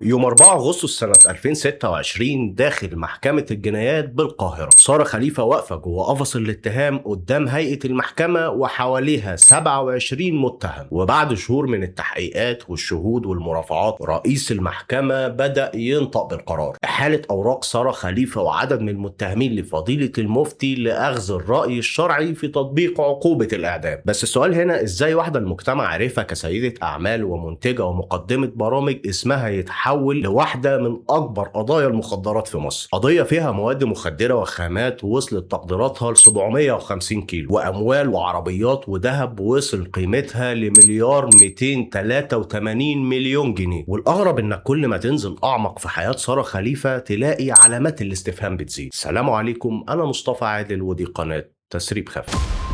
يوم 4 أغسطس سنة 2026 داخل محكمة الجنايات بالقاهرة، سارة خليفة واقفة جوه قفص الاتهام قدام هيئة المحكمة وحواليها 27 متهم. وبعد شهور من التحقيقات والشهود والمرافعات، رئيس المحكمة بدأ ينطق بالقرار: إحالة أوراق سارة خليفة وعدد من المتهمين لفضيلة المفتي لأخذ الرأي الشرعي في تطبيق عقوبة الإعدام. بس السؤال هنا، إزاي واحدة المجتمع عارفها كسيدة أعمال ومنتجة ومقدمة برامج اسمها يتحول لواحدة من أكبر قضايا المخدرات في مصر؟ قضية فيها مواد مخدرة وخامات وصلت تقديراتها ل 750 كيلو، وأموال وعربيات وذهب وصل قيمتها لمليار 283 مليون جنيه. والأغرب إنك كل ما تنزل أعمق في حياة سارة خليفة تلاقي علامات الاستفهام بتزيد. السلام عليكم، أنا مصطفى عادل ودي قناة تسريب خفيف.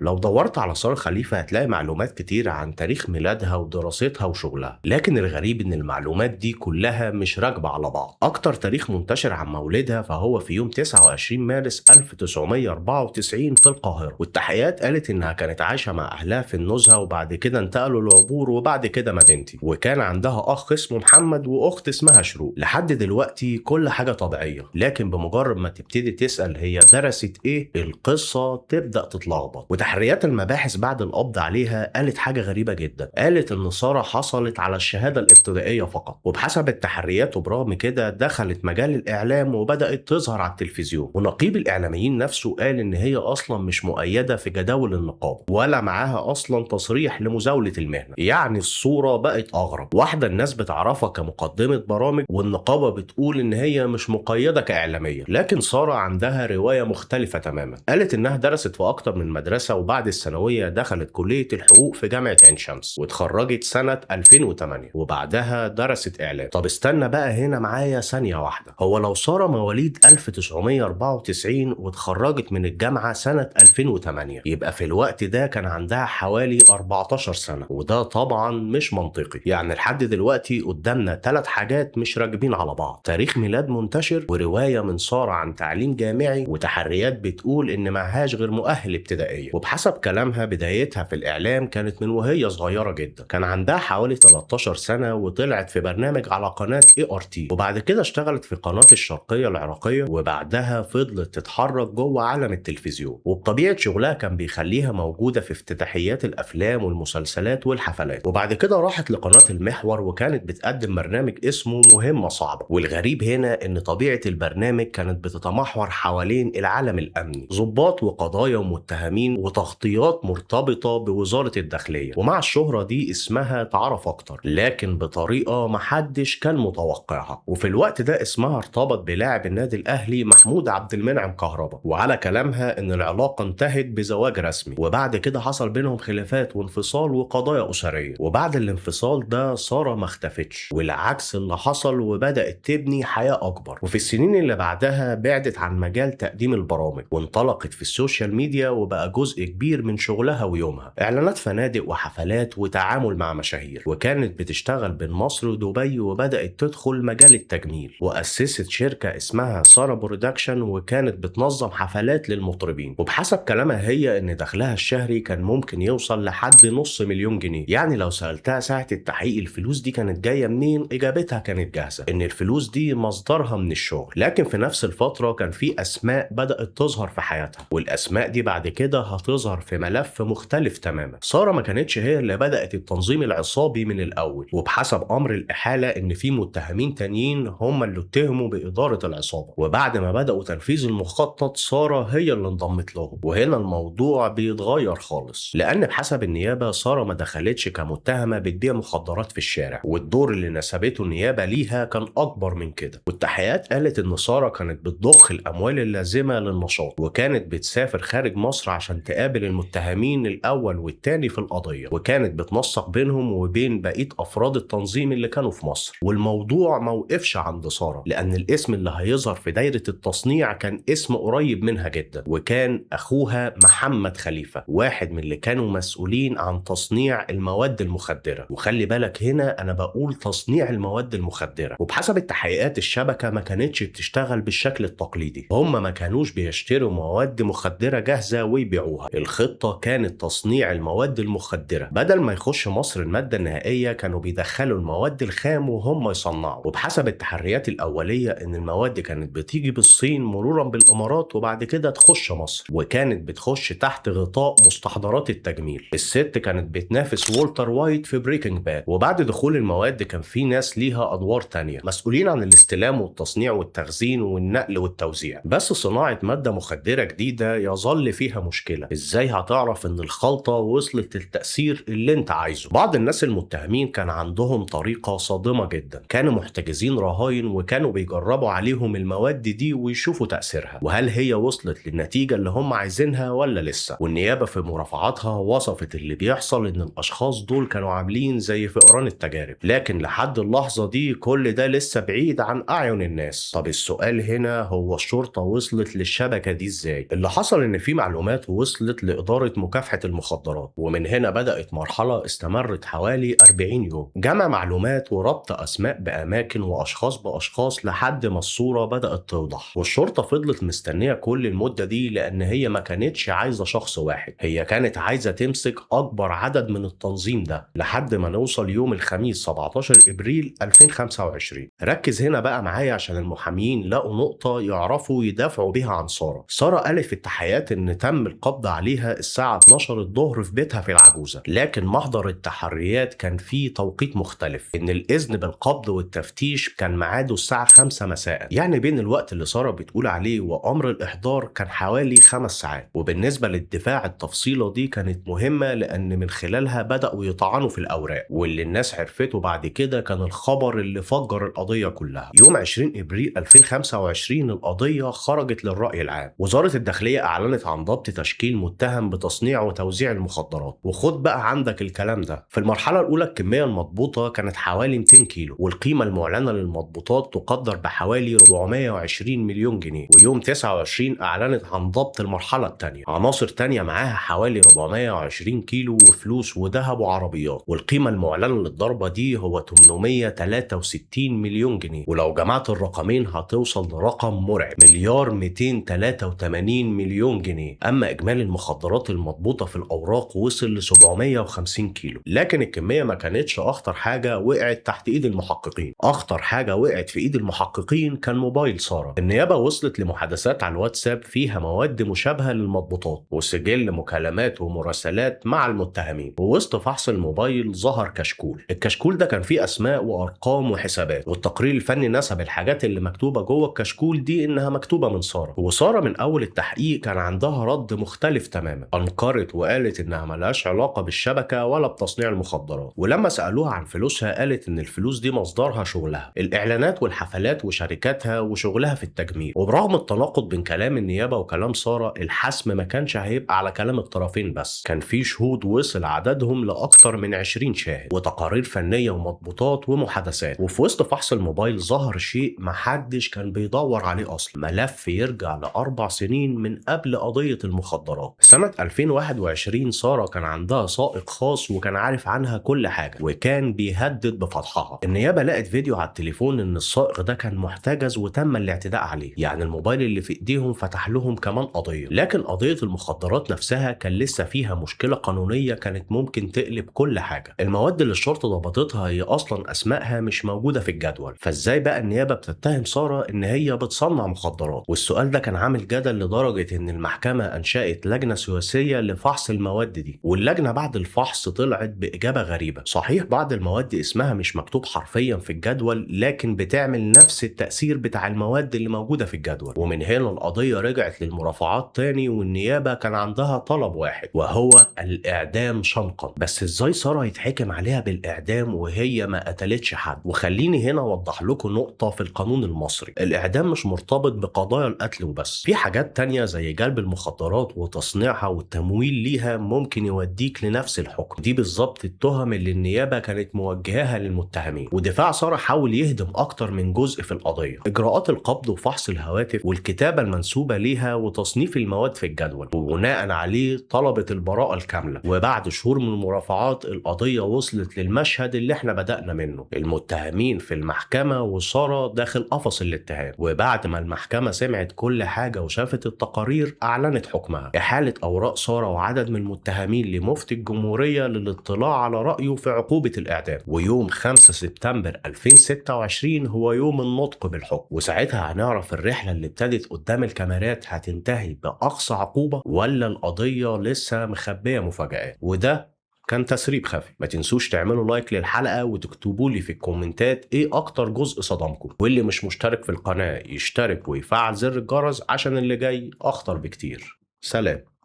لو دورت على سارة خليفة هتلاقي معلومات كتير عن تاريخ ميلادها ودراستها وشغلها، لكن الغريب ان المعلومات دي كلها مش راكبة على بعض. اكتر تاريخ منتشر عن مولدها فهو في يوم 29 مارس 1994 في القاهرة، والتحقيقات قالت انها كانت عايشة مع اهلها في النزهة وبعد كده انتقلوا العبور وبعد كده مدينتي، وكان عندها اخ اسمه محمد واخت اسمها شروق. لحد دلوقتي كل حاجة طبيعية، لكن بمجرد ما تبتدي تسأل هي درست ايه القصة تبدأ تتلخبط. تحريات المباحث بعد القبض عليها قالت حاجة غريبة جدا، قالت ان سارة حصلت على الشهادة الابتدائية فقط. وبحسب التحريات وبرغم كده دخلت مجال الاعلام وبدأت تظهر على التلفزيون، ونقيب الاعلاميين نفسه قال ان هي اصلا مش مؤيدة في جداول النقابة ولا معاها اصلا تصريح لمزاولة المهنة. يعني الصورة بقت اغرب، واحدة الناس بتعرفها كمقدمة برامج والنقابة بتقول ان هي مش مقيدة كاعلامية، لكن سارة عندها رواية مختلفة تماما. قالت انها درست في اكتر من مدرسة، وبعد الثانوية دخلت كلية الحقوق في جامعة عين شمس واتخرجت سنة 2008، وبعدها درست إعلام. طب استنى بقى هنا معايا ثانية واحدة، هو لو سارة مواليد 1994 واتخرجت من الجامعة سنة 2008 يبقى في الوقت ده كان عندها حوالي 14 سنة، وده طبعا مش منطقي. يعني لحد دلوقتي قدامنا 3 حاجات مش راكبين على بعض: تاريخ ميلاد منتشر، ورواية من سارة عن تعليم جامعي، وتحريات بتقول إن معهاش غير مؤهل ابتدائية. وبحسب كلامها بدايتها في الإعلام كانت من وهي صغيرة جدا، كان عندها حوالي 13 سنة وطلعت في برنامج على قناة ART، وبعد كده اشتغلت في قناة الشرقية العراقية، وبعدها فضلت تتحرك جوه عالم التلفزيون. وبطبيعة شغلها كان بيخليها موجودة في افتتاحيات الأفلام والمسلسلات والحفلات. وبعد كده راحت لقناة المحور وكانت بتقدم برنامج اسمه مهمة صعبة. والغريب هنا إن طبيعة البرنامج كانت بتتمحور حوالين العالم الأمني، ضباط وقضايا ومتهمين وتغطيات مرتبطة بوزارة الداخلية. ومع الشهرة دي اسمها اتعرف أكتر، لكن بطريقة محدش كان متوقعها. وفي الوقت ده اسمها ارتبط بلاعب النادي الأهلي محمود عبد المنعم كهربا، وعلى كلامها إن العلاقة انتهت بزواج رسمي، وبعد كده حصل بينهم خلافات وانفصال وقضايا أسرية. وبعد الانفصال ده سارة ما اختفتش، والعكس اللي حصل، وبدأت تبني حياة أكبر. وفي السنين اللي بعدها بعدت عن مجال تقديم البرامج وانطلقت في السوشيال ميديا، وبقى جزء كبير من شغلها ويومها اعلانات فنادق وحفلات وتعامل مع مشاهير. وكانت بتشتغل بين مصر ودبي، وبدأت تدخل مجال التجميل وأسست شركة اسمها سارة برودكشن، وكانت بتنظم حفلات للمطربين. وبحسب كلامها هي ان دخلها الشهري كان ممكن يوصل لحد نص مليون جنيه. يعني لو سألتها ساعة التحقيق الفلوس دي كانت جاية منين، اجابتها كانت جاهزة، ان الفلوس دي مصدرها من الشغل. لكن في نفس الفترة كان في اسماء بدأت تظهر في حياتها، والاسماء دي بعد كده هتظهر في ملف مختلف تماما. سارة ما كانتش هي اللي بدأت التنظيم العصابي من الأول، وبحسب أمر الإحالة إن في متهمين تانيين هم اللي اتهموا بإدارة العصابة، وبعد ما بدأوا تنفيذ المخطط سارة هي اللي انضمت لهم. وهنا الموضوع بيتغير خالص، لأن بحسب النيابة سارة ما دخلتش كمتهمة بتبيع مخدرات في الشارع، والدور اللي نسبته النيابة ليها كان أكبر من كده. والتحقيقات قالت إن سارة كانت بتضخ الأموال اللازمة للنشاط، وكانت بتسافر خارج مصر عشان تقابل المتهمين الأول والتاني في القضية، وكانت بتنسق بينهم وبين بقية أفراد التنظيم اللي كانوا في مصر. والموضوع موقفش عند سارة، لأن الاسم اللي هيظهر في دايرة التصنيع كان اسم قريب منها جدا، وكان أخوها محمد خليفة، واحد من اللي كانوا مسؤولين عن تصنيع المواد المخدرة. وخلي بالك هنا أنا بقول تصنيع المواد المخدرة. وبحسب التحقيقات الشبكة ما كانتش بتشتغل بالشكل التقليدي، هم ما كانوش بيشتروا مواد مخدرة جاهزة ويبيعوها، عملوها. الخطة كانت تصنيع المواد المخدرة، بدل ما يخش مصر المادة النهائية كانوا بيدخلوا المواد الخام وهم يصنعوا. وبحسب التحريات الأولية إن المواد كانت بتيجي بالصين مرورا بالإمارات وبعد كده تخش مصر، وكانت بتخش تحت غطاء مستحضرات التجميل. الست كانت بتنافس والتر وايت في بريكنج باد، وبعد دخول المواد كان في ناس ليها أدوار تانية مسؤولين عن الاستلام والتصنيع والتخزين والنقل والتوزيع. بس صناعة مادة مخدرة جديدة يظل فيها مشكلة، ازاي هتعرف ان الخلطة وصلت للتأثير اللي انت عايزه؟ بعض الناس المتهمين كان عندهم طريقة صادمة جدا، كانوا محتجزين رهاين وكانوا بيجربوا عليهم المواد دي ويشوفوا تأثيرها، وهل هي وصلت للنتيجة اللي هم عايزينها ولا لسه. والنيابة في مرافعاتها وصفت اللي بيحصل ان الاشخاص دول كانوا عاملين زي فئران التجارب، لكن لحد اللحظة دي كل ده لسه بعيد عن أعين الناس. طب السؤال هنا هو الشرطة وصلت للشبكة دي ازاي؟ اللي حصل ان في معلومات وصلت لإدارة مكافحة المخدرات، ومن هنا بدأت مرحلة استمرت حوالي 40 يوم، جمع معلومات وربط أسماء بأماكن وأشخاص بأشخاص لحد ما الصورة بدأت توضح. والشرطة فضلت مستنية كل المدة دي لأن هي ما كانتش عايزة شخص واحد، هي كانت عايزة تمسك أكبر عدد من التنظيم ده، لحد ما نوصل يوم الخميس 17 إبريل 2025. ركز هنا بقى معايا عشان المحامين لقوا نقطة يعرفوا يدافعوا بيها عن سارة. سارة قالت في التحقيقات إن تم القبض عليها الساعة 12 الظهر في بيتها في العجوزة، لكن محضر التحريات كان فيه توقيت مختلف، إن الإذن بالقبض والتفتيش كان ميعاده الساعة 5 مساء، يعني بين الوقت اللي سارة بتقول عليه وأمر الإحضار كان حوالي 5 ساعات. وبالنسبة للدفاع التفصيلة دي كانت مهمة لأن من خلالها بدأوا يطعنوا في الأوراق، واللي الناس عرفته بعد كده كان الخبر اللي فجر القضية كلها. يوم 20 إبريل 2025 القضية خرجت للرأي العام. وزارة الداخلية أعلنت عن ضبط تشكيل متهم بتصنيع وتوزيع المخدرات. وخد بقى عندك الكلام ده، في المرحلة الأولى الكمية المضبوطة كانت حوالي 200 كيلو، والقيمة المعلنة للمضبوطات تقدر بحوالي 420 مليون جنيه. ويوم 29 أعلنت عن ضبط المرحلة الثانية، عناصر تانية معاها حوالي 420 كيلو وفلوس وذهب وعربيات، والقيمة المعلنة للضربة دي هو 863 مليون جنيه. ولو جمعت الرقمين هتوصل لرقم مرعب، مليار 283 مليون جنيه. أما إجمالي المخدرات المضبوطة في الأوراق وصل ل 750 كيلو. لكن الكمية ما كانتش أخطر حاجة وقعت تحت إيد المحققين، أخطر حاجة وقعت في إيد المحققين كان موبايل سارة. النيابة وصلت لمحادثات على الواتساب فيها مواد مشابهة للمضبوطات وسجل مكالمات ومراسلات مع المتهمين. ووسط فحص الموبايل ظهر كشكول، الكشكول ده كان فيه أسماء وأرقام وحسابات، والتقرير الفني نسب الحاجات اللي مكتوبة جوه الكشكول دي إنها مكتوبة من سارة. وسارة من أول التحقيق كان عندها رد مختلف تماما، أنكرت وقالت إنها ملهاش علاقة بالشبكة ولا بتصنيع المخدرات. ولما سألوها عن فلوسها قالت إن الفلوس دي مصدرها شغلها، الإعلانات والحفلات وشركاتها وشغلها في التجميل. وبرغم التناقض بين كلام النيابة وكلام سارة، الحسم ما كانش هيبقى على كلام الطرفين بس، كان في شهود وصل عددهم لأكتر من 20 شاهد وتقارير فنية ومضبوطات ومحادثات. وفي وسط فحص الموبايل ظهر شيء محدش كان بيدور عليه أصلا، ملف يرجع ل4 سنين من قبل قضية المخدرات. سنة 2021 سارة كان عندها سائق خاص وكان عارف عنها كل حاجة وكان بيهدد بفضحها. النيابة لقت فيديو على التليفون إن السائق ده كان محتجز وتم الاعتداء عليه، يعني الموبايل اللي في إيديهم فتح لهم كمان قضية. لكن قضية المخدرات نفسها كان لسه فيها مشكلة قانونية كانت ممكن تقلب كل حاجة. المواد اللي الشرطة ضبطتها هي أصلا أسمائها مش موجودة في الجدول، فإزاي بقى النيابة بتتهم سارة إن هي بتصنع مخدرات؟ والسؤال ده كان عامل جدل لدرجة إن المحكمة أنشأت لجنة سياسية لفحص المواد دي، واللجنة بعد الفحص طلعت بإجابة غريبة. صحيح بعض المواد اسمها مش مكتوب حرفيا في الجدول، لكن بتعمل نفس التأثير بتاع المواد اللي موجودة في الجدول. ومن هنا القضية رجعت للمرافعات تاني، والنيابة كان عندها طلب واحد وهو الإعدام شنقا. بس إزاي سارة يتحكم عليها بالإعدام وهي ما قتلتش حد؟ وخليني هنا أوضح لكم نقطة في القانون المصري، الإعدام مش مرتبط بقضايا القتل وبس، في حاجات تانية زي جلب المخدرات وتصنيعها والتمويل ليها ممكن يوديك لنفس الحكم. دي بالظبط التهم اللي اللي النيابة كانت موجهاها للمتهمين، ودفاع سارة حاول يهدم أكتر من جزء في القضية. إجراءات القبض وفحص الهواتف والكتابة المنسوبة ليها وتصنيف المواد في الجدول، وبناء عليه طلبت البراءة الكاملة. وبعد شهور من المرافعات القضية وصلت للمشهد اللي احنا بدأنا منه، المتهمين في المحكمة وسارة داخل قفص الاتهام. وبعد ما المحكمة سمعت كل حاجة وشافت التقارير أعلنت حكمها: إحالة أوراق سارة وعدد من المتهمين لمفتي الجمهورية للاطلاع على رأيه في عقوبة الإعدام. ويوم 5 سبتمبر 2026 هو يوم النطق بالحكم، وساعتها هنعرف الرحلة اللي ابتدت قدام الكاميرات هتنتهي بأقصى عقوبة ولا القضية لسه مخبية مفاجآت. وده كان تسريب خفي. ما تنسوش تعملوا لايك للحلقة وتكتبوا لي في الكومنتات ايه اكتر جزء صدمكم، واللي مش مشترك في القناة يشترك ويفعل زر الجرس عشان اللي جاي اخطر بكتير. سلام.